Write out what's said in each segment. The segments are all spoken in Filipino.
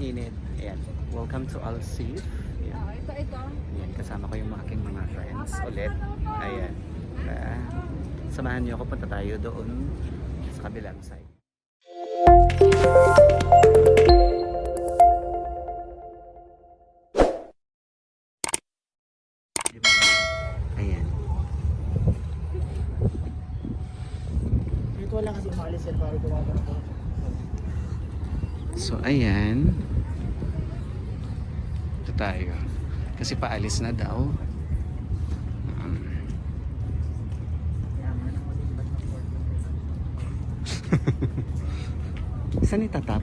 init. Ayan. Welcome to Alsif. Ayan. Ito. Ayan. Kasama ko yung aking mga friends ulit. Ayan. Samahan niyo ako. Punta tayo doon sa kabilang side. Ayan. Dito wala kasi umalis yan para gumawa ko. So ayan. Ito tayo. Kasi paalis na daw. Saan itatap?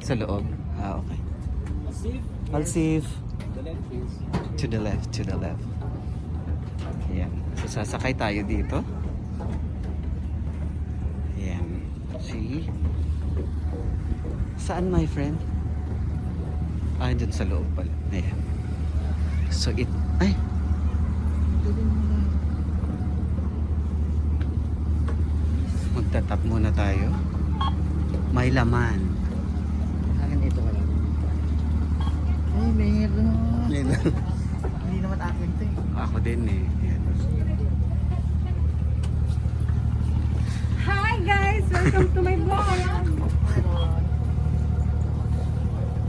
Sa loob? Ah, okay. Alsif. To the left, to the left. Ayan. So sasakay tayo dito. Ayan. See? Saan, my friend? Ah, dun sa loob pala. Ayan. So ay! Magtatap muna tayo. May laman. Akin dito wala. Ay, meron. Hindi naman akin to eh. Ako din eh. Ayan. Hi guys! Welcome to my vlog!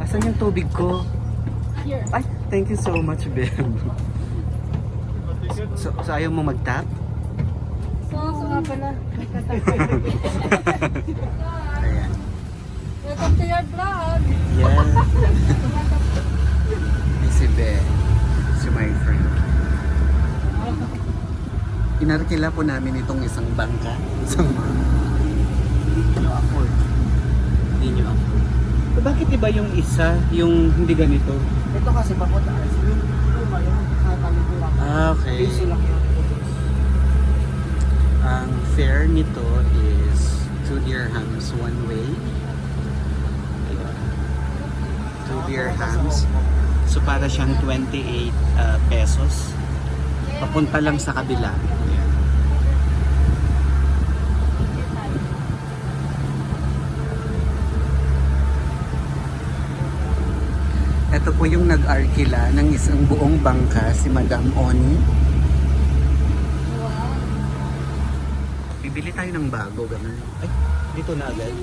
Asan yung tubig ko? Here. Ay, thank you so much, Beb. So ayaw mo mag-tap? So nga pala. Ayan. Welcome to your vlog! Yes. Ay, si Beb. Si my friend. Inarkila po namin itong isang bangka. Hindi nyo afford. Hindi nyo afford. So, bakit iba yung isa, yung hindi ganito? Ito kasi papunta yung luma yung sa talikuran. Ah, okay. Piso lang yun. Ang fare nito is 2 dirhams one way. 2 dirhams. So para siyang 28 pesos. Papunta lang sa kabila. Ayan. Ito po yung nag-arkila ng isang buong bangka, si Madam Oni. Bibili tayo ng bago, gano'n. Ay, dito na agad.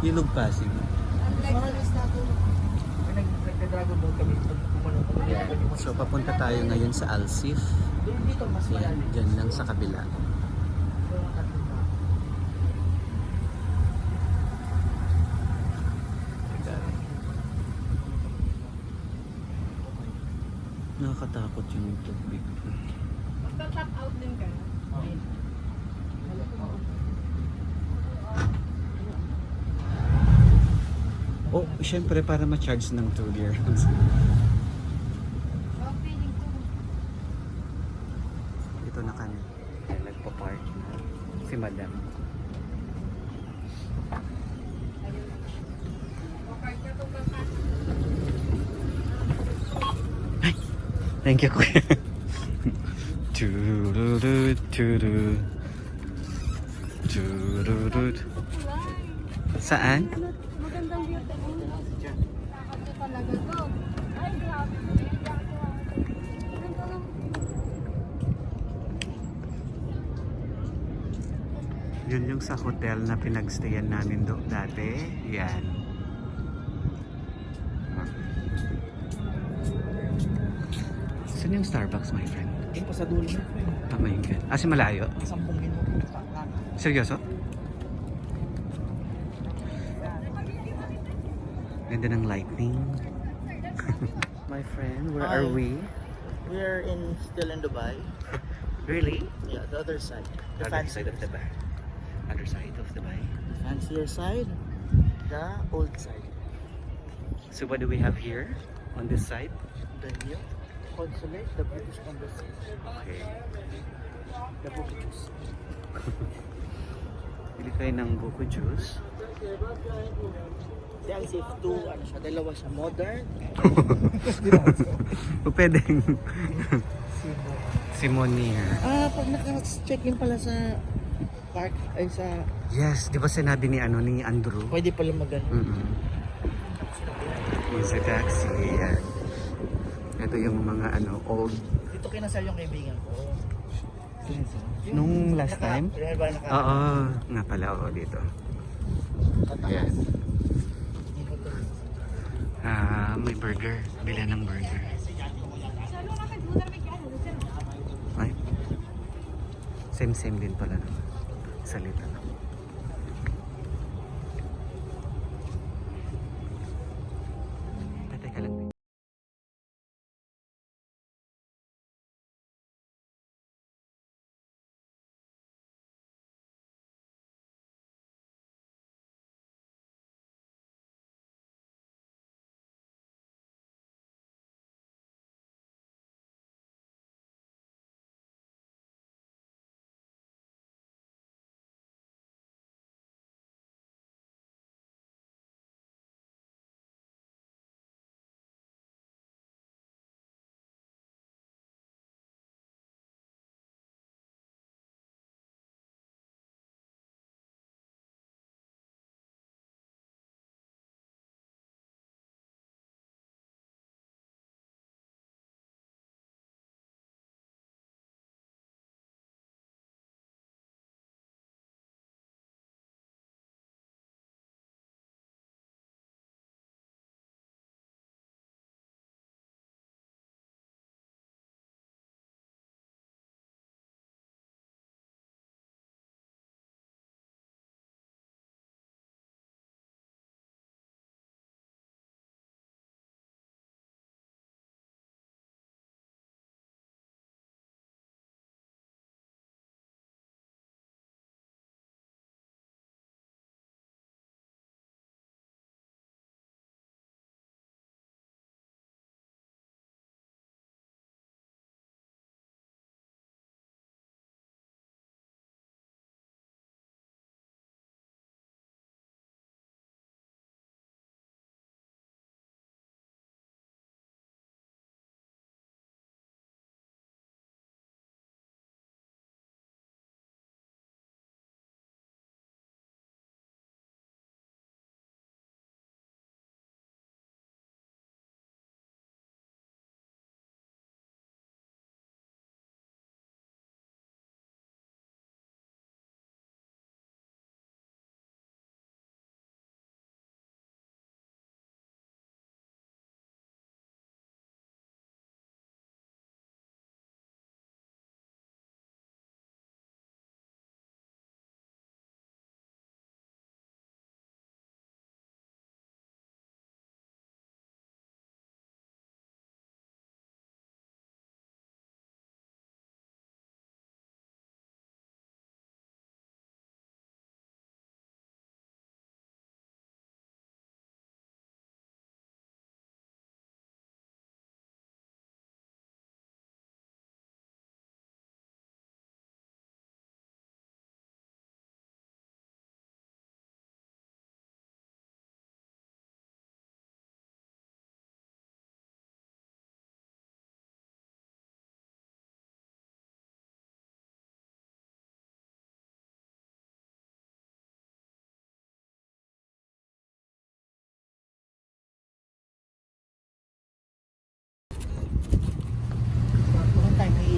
Ilog Pasig. Maralis na ako. Nag-dragon boat kami. So, papunta tayo ngayon sa Alsif. Dito mas Yan, malalim. dyan lang sa kabila. Nakakatakot yung tubig. Magta-tap out din ka. Oh, syempre para ma-charge ng 2 dirhams. Dito na kami. Nagpa-park na si Madam. Ay, thank you, kuya. Tururut, turut. Tururut. Saan? Magandang view ito. Nakakita talaga to. Ay, grabe. Ganda lang. Yun yung sa hotel na pinagstayan namin doon dati. Yan. Saan yung Starbucks, my friend? Yung pa sa dulo na. Tama yun ka. Ah, si malayo? 10 minuto. Seryoso? Ganda ng lighting. My friend, where are Hi. we? We are still in Dubai. Really? Yeah, the other side. The Other fancy side of Dubai. Other side of Dubai. fancier side. The old side. So what do we have here on this side? The new consulate, the British Embassy, Okay. the Buki Juice. Bili kayo ng buko juice. Si Alsif 2, ano siya, dalawa siya, modern. O pwedeng si Monier. Pag naka-check-in pala sa park, ay sa, Yes, di ba sinabi ni ano ni Andrew? pwede pala magano. Mm-mm. Yung sa taxi, yan. Ito yung mga ano, old. Dito kinasal yung kaibigan ko. Nung last time? Remember naka? Oo, nga pala, oo, dito. Ayan. May burger. Bila ng burger. Ay. Same din pala naman. Salita lang. Teka lang.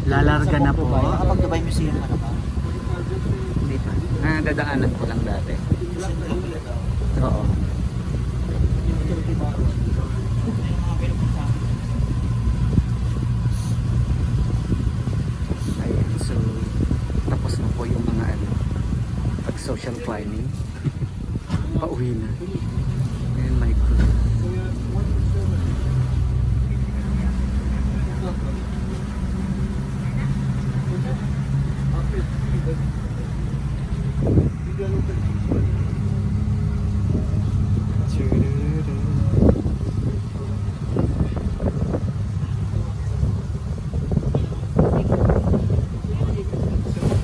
Lalarga na po. Kapag Dubai Museum ka na ba? Hindi pa. Dadaanan ko lang dati. Oo. Ayan, so tapos na po yung mga ano, pag social climbing. Pauwi na. Ayan, my God.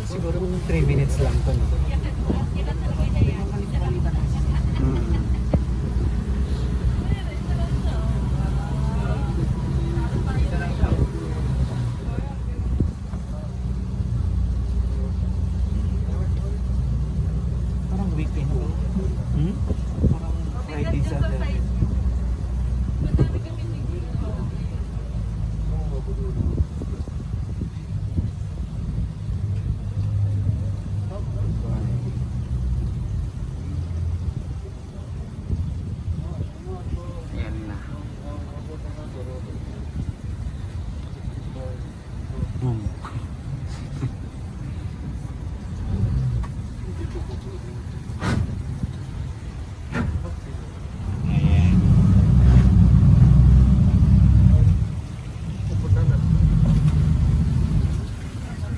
Siguro 3 minutes lang to, no? Mm. Hmm? Parang Friday, Saturday. Ayan na. Boom. Ayan.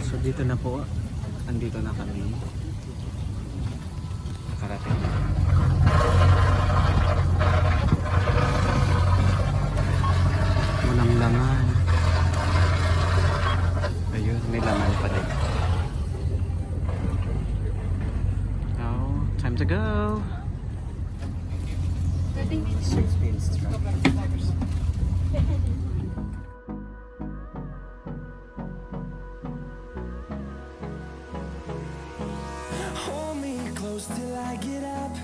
So dito na po. Andito na kami. Nakarating na. Walang laman. Ayun, may laman pa din. Now, time to go. 6 minutes drive. Hold me close till I get up.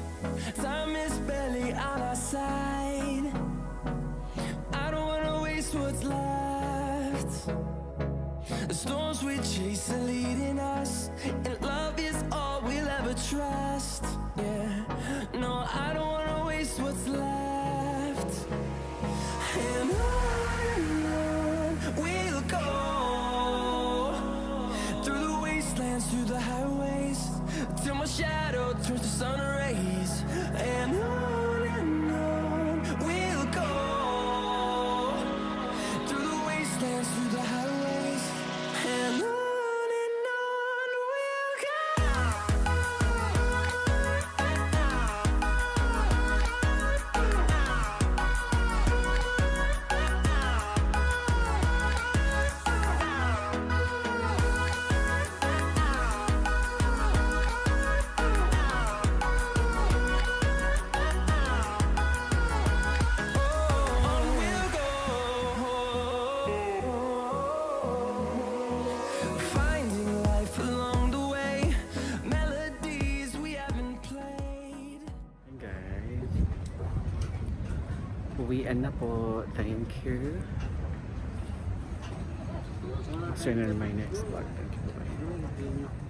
Time is barely on our side. I don't wanna waste what's left. The storms we chase are leading us, and love is all we'll ever trust. Yeah, no, I don't wanna waste what's left. And on we'll go, through the wastelands, through the highways, till my shadow turns to sun rays. And on we'll go, through the wastelands, through the highways, and on we'll go. On we'll go, finding life along the way, melodies we haven't played. Hey guys. Uwian na po. Thank you. See you in my next vlog. Thank you. Bye.